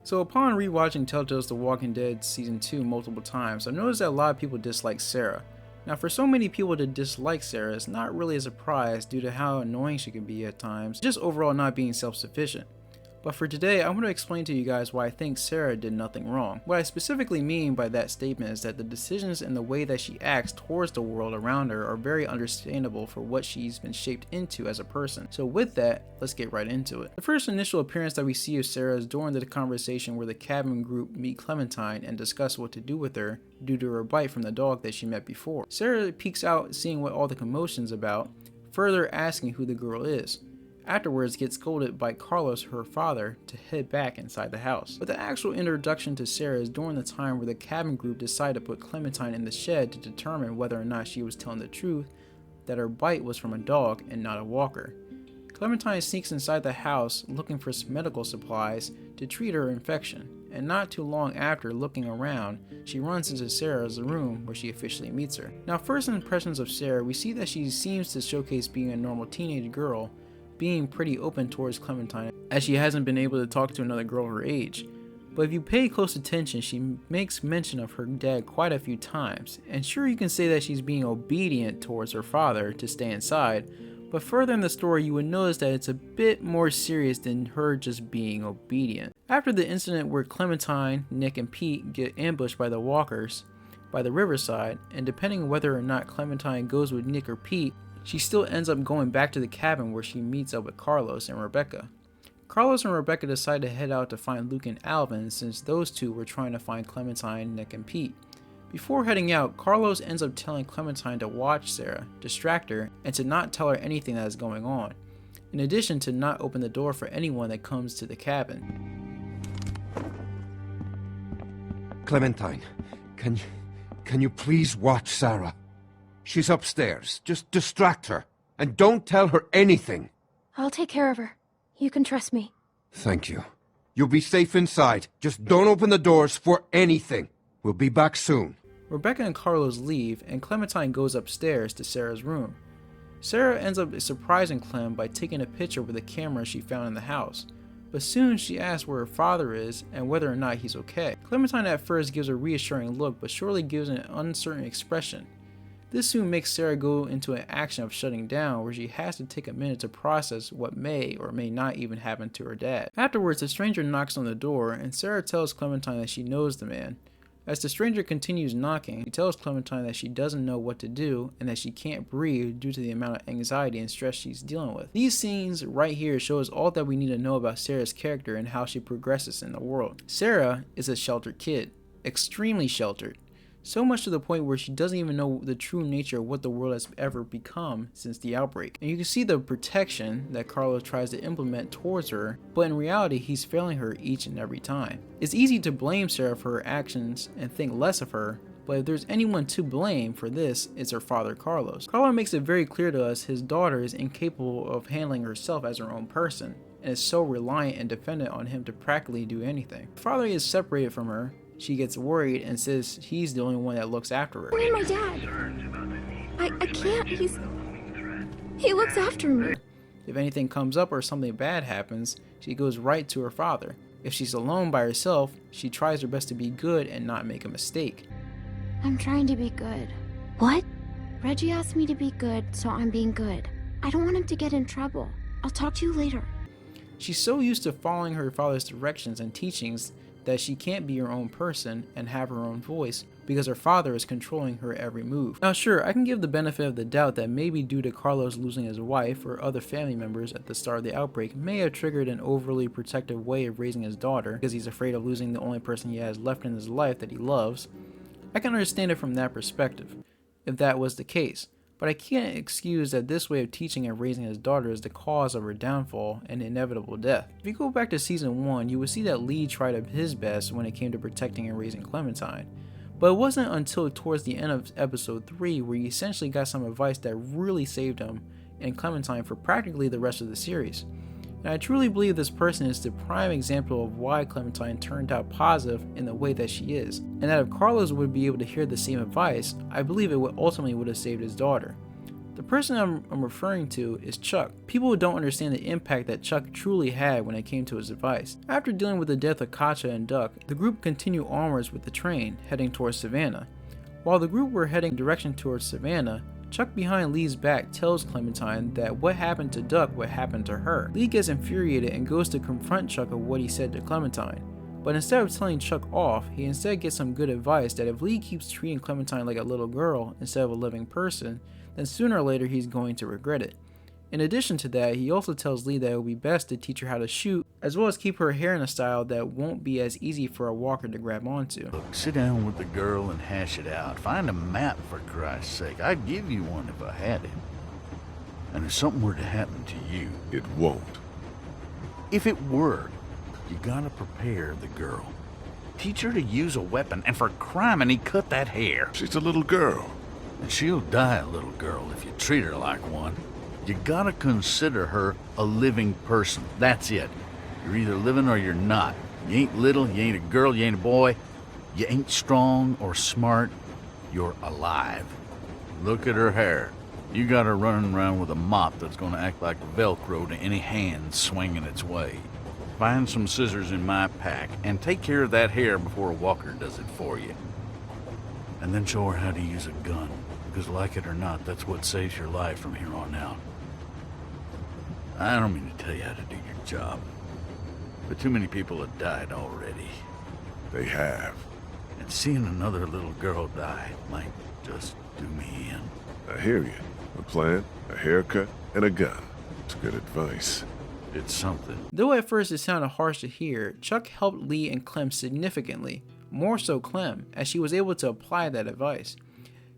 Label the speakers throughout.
Speaker 1: So upon rewatching Telltales The Walking Dead Season 2 multiple times, I've noticed that a lot of people dislike Sarah. Now for so many people to dislike Sarah is not really a surprise due to how annoying she can be at times, just overall not being self-sufficient. But for today, I want to explain to you guys why I think Sarah did nothing wrong. What I specifically mean by that statement is that the decisions and the way that she acts towards the world around her are very understandable for what she's been shaped into as a person. So with that, let's get right into it. The first initial appearance that we see of Sarah is during the conversation where the cabin group meet Clementine and discuss what to do with her due to her bite from the dog that she met before. Sarah peeks out seeing what all the commotion's about, further asking who the girl is. Afterwards gets scolded by Carlos, her father, to head back inside the house. But the actual introduction to Sarah is during the time where the cabin group decided to put Clementine in the shed to determine whether or not she was telling the truth that her bite was from a dog and not a walker. Clementine sneaks inside the house looking for some medical supplies to treat her infection, and not too long after looking around, she runs into Sarah's room where she officially meets her. Now, first impressions of Sarah, we see that she seems to showcase being a normal teenage girl, being pretty open towards Clementine as she hasn't been able to talk to another girl her age. But if you pay close attention, she makes mention of her dad quite a few times, and sure, you can say that she's being obedient towards her father to stay inside, but further in the story you would notice that it's a bit more serious than her just being obedient. After the incident where Clementine, Nick, and Pete get ambushed by the walkers by the riverside, and depending on whether or not Clementine goes with Nick or Pete, she still ends up going back to the cabin where she meets up with Carlos and Rebecca. Carlos and Rebecca decide to head out to find Luke and Alvin since those two were trying to find Clementine, Nick, and Pete. Before heading out, Carlos ends up telling Clementine to watch Sarah, distract her, and to not tell her anything that is going on, in addition to not open the door for anyone that comes to the cabin.
Speaker 2: Clementine, can you please watch Sarah? She's upstairs. Just distract her. And don't tell her anything.
Speaker 3: I'll take care of her. You can trust me.
Speaker 2: Thank you. You'll be safe inside. Just don't open the doors for anything. We'll be back soon.
Speaker 1: Rebecca and Carlos leave, and Clementine goes upstairs to Sarah's room. Sarah ends up surprising Clem by taking a picture with a camera she found in the house. But soon she asks where her father is and whether or not he's okay. Clementine at first gives a reassuring look, but shortly gives an uncertain expression. This soon makes Sarah go into an action of shutting down where she has to take a minute to process what may or may not even happen to her dad. Afterwards, a stranger knocks on the door and Sarah tells Clementine that she knows the man. As the stranger continues knocking, he tells Clementine that she doesn't know what to do and that she can't breathe due to the amount of anxiety and stress she's dealing with. These scenes right here show us all that we need to know about Sarah's character and how she progresses in the world. Sarah is a sheltered kid, extremely sheltered. So much to the point where she doesn't even know the true nature of what the world has ever become since the outbreak. And you can see the protection that Carlos tries to implement towards her, but in reality he's failing her each and every time. It's easy to blame Sarah for her actions and think less of her, but if there's anyone to blame for this, it's her father Carlos. Carlos makes it very clear to us his daughter is incapable of handling herself as her own person, and is so reliant and dependent on him to practically do anything. Her father is separated from her. She gets worried and says he's the only one that looks after her.
Speaker 3: I need my dad. I can't. He looks after me.
Speaker 1: If anything comes up or something bad happens, she goes right to her father. If she's alone by herself, she tries her best to be good and not make a mistake.
Speaker 3: I'm trying to be good. What? Reggie asked me to be good, so I'm being good. I don't want him to get in trouble. I'll talk to you later.
Speaker 1: She's so used to following her father's directions and teachings that she can't be her own person and have her own voice because her father is controlling her every move. Now sure, I can give the benefit of the doubt that maybe due to Carlos losing his wife or other family members at the start of the outbreak may have triggered an overly protective way of raising his daughter because he's afraid of losing the only person he has left in his life that he loves. I can understand it from that perspective, if that was the case. But I can't excuse that this way of teaching and raising his daughter is the cause of her downfall and inevitable death. If you go back to season 1, you would see that Lee tried his best when it came to protecting and raising Clementine. But it wasn't until towards the end of episode 3 where he essentially got some advice that really saved him and Clementine for practically the rest of the series. And I truly believe this person is the prime example of why Clementine turned out positive in the way that she is, and that if Carlos would be able to hear the same advice, I believe it would ultimately have saved his daughter. The person I'm referring to is Chuck. People don't understand the impact that Chuck truly had when it came to his advice. After dealing with the death of Katja and Duck, the group continued onwards with the train, heading towards Savannah. While the group were heading direction towards Savannah, Chuck behind Lee's back tells Clementine that what happened to Duck would happen to her. Lee gets infuriated and goes to confront Chuck of what he said to Clementine. But instead of telling Chuck off, he instead gets some good advice that if Lee keeps treating Clementine like a little girl instead of a living person, then sooner or later he's going to regret it. In addition to that, he also tells Lee that it would be best to teach her how to shoot, as well as keep her hair in a style that won't be as easy for a walker to grab onto.
Speaker 4: Look, sit down with the girl and hash it out. Find a map, for Christ's sake. I'd give you one if I had it. And if something were to happen to you...
Speaker 5: It won't.
Speaker 4: If it were, you gotta prepare the girl. Teach her to use a weapon, and for criminy, cut that hair.
Speaker 5: She's a little girl.
Speaker 4: And she'll die a little girl if you treat her like one. You gotta consider her a living person. That's it. You're either living or you're not. You ain't little, you ain't a girl, you ain't a boy. You ain't strong or smart. You're alive. Look at her hair. You got her running around with a mop that's gonna act like Velcro to any hand swinging its way. Find some scissors in my pack and take care of that hair before a walker does it for you. And then show her how to use a gun. Because like it or not, that's what saves your life from here on out. I don't mean to tell you how to do your job, but too many people have died already.
Speaker 5: They have.
Speaker 4: And seeing another little girl die might just do me in.
Speaker 5: I hear you. A plan, a haircut, and a gun. It's good advice.
Speaker 4: It's something.
Speaker 1: Though at first it sounded harsh to hear, Chuck helped Lee and Clem significantly, more so Clem, as she was able to apply that advice.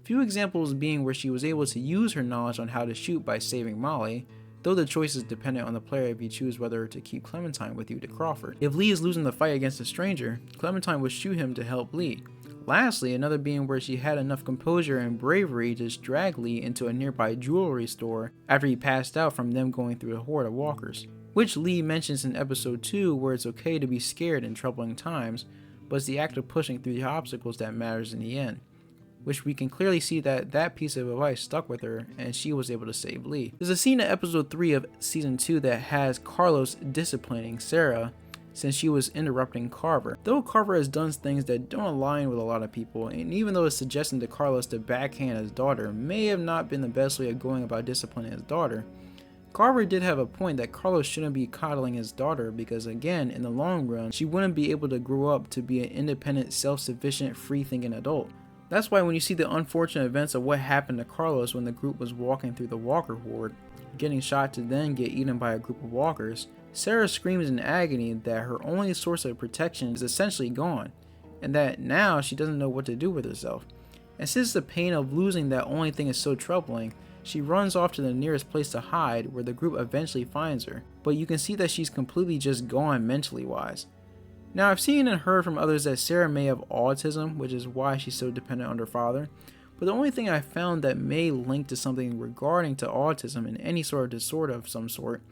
Speaker 1: Few examples being where she was able to use her knowledge on how to shoot by saving Molly, though the choice is dependent on the player if you choose whether to keep Clementine with you to Crawford. If Lee is losing the fight against a stranger, Clementine would shoot him to help Lee. Lastly, another being where she had enough composure and bravery to drag Lee into a nearby jewelry store after he passed out from them going through a horde of walkers, which Lee mentions in episode 2 where it's okay to be scared in troubling times, but it's the act of pushing through the obstacles that matters in the end, which we can clearly see that that piece of advice stuck with her and she was able to save Lee. There's a scene in episode 3 of season 2 that has Carlos disciplining Sarah since she was interrupting Carver. Though Carver has done things that don't align with a lot of people, and even though it's suggesting to Carlos to backhand his daughter may have not been the best way of going about disciplining his daughter, Carver did have a point that Carlos shouldn't be coddling his daughter because again, in the long run, she wouldn't be able to grow up to be an independent, self-sufficient, free-thinking adult. That's why when you see the unfortunate events of what happened to Carlos when the group was walking through the walker horde, getting shot to then get eaten by a group of walkers, Sarah screams in agony that her only source of protection is essentially gone, and that now she doesn't know what to do with herself. And since the pain of losing that only thing is so troubling, she runs off to the nearest place to hide where the group eventually finds her, but you can see that she's completely just gone mentally wise. Now I've seen and heard from others that Sarah may have autism, which is why she's so dependent on her father, but the only thing I found that may link to something regarding to autism and any sort of disorder of some sort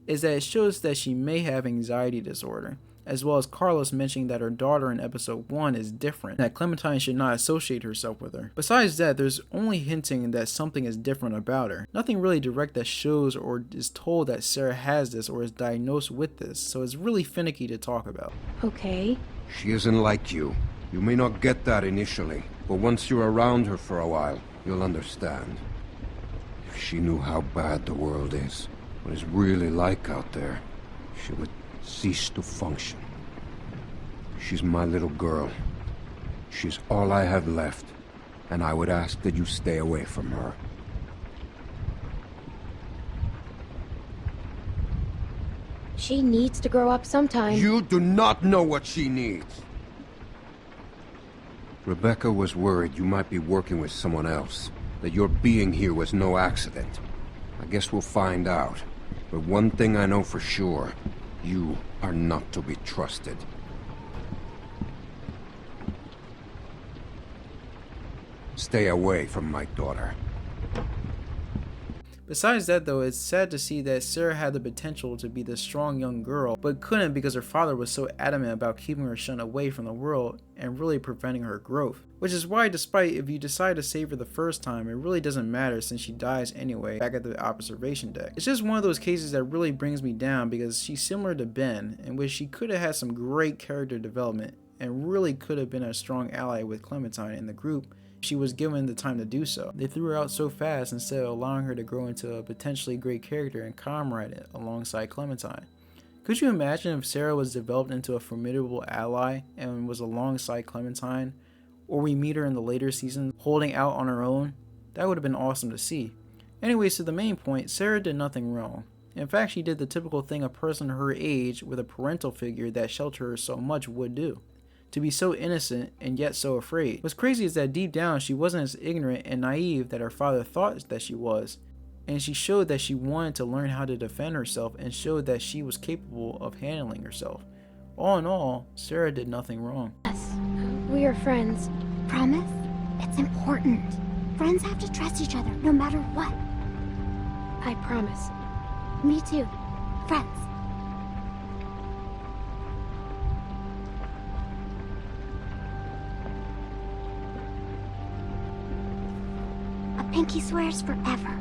Speaker 1: is that it shows that she may have anxiety disorder, as well as Carlos mentioning that her daughter in episode 1 is different, that Clementine should not associate herself with her. Besides that, there's only hinting that something is different about her. Nothing really direct that shows or is told that Sarah has this or is diagnosed with this, so it's really finicky to talk about.
Speaker 3: Okay.
Speaker 2: She isn't like you. You may not get that initially, but once you're around her for a while, you'll understand. If she knew how bad the world is, what it's really like out there, she would cease to function. She's my little girl. She's all I have left, and I would ask that you stay away from her.
Speaker 3: She needs to grow up sometime.
Speaker 2: You do not know what she needs. Rebecca was worried you might be working with someone else, that your being here was no accident. I guess we'll find out. But one thing I know for sure, you are not to be trusted. Stay away from my daughter.
Speaker 1: Besides that though, it's sad to see that Sarah had the potential to be this strong young girl, but couldn't because her father was so adamant about keeping her shunned away from the world and really preventing her growth. Which is why, despite if you decide to save her the first time, it really doesn't matter since she dies anyway back at the observation deck. It's just one of those cases that really brings me down because she's similar to Ben, in which she could have had some great character development and really could have been a strong ally with Clementine in the group. She was given the time to do so. They threw her out so fast instead of allowing her to grow into a potentially great character and comrade alongside Clementine. Could you imagine if Sarah was developed into a formidable ally and was alongside Clementine, or we meet her in the later season holding out on her own? That would have been awesome to see. Anyways, to the main point, Sarah did nothing wrong. In fact, she did the typical thing a person her age with a parental figure that sheltered her so much would do. To be so innocent and yet so afraid. What's crazy is that deep down she wasn't as ignorant and naive that her father thought that she was, and she showed that she wanted to learn how to defend herself and showed that she was capable of handling herself. All in all, Sarah did nothing wrong.
Speaker 3: Yes, we are friends. Promise? It's important. Friends have to trust each other no matter what. I promise. Me too. Friends. A pinky swears forever.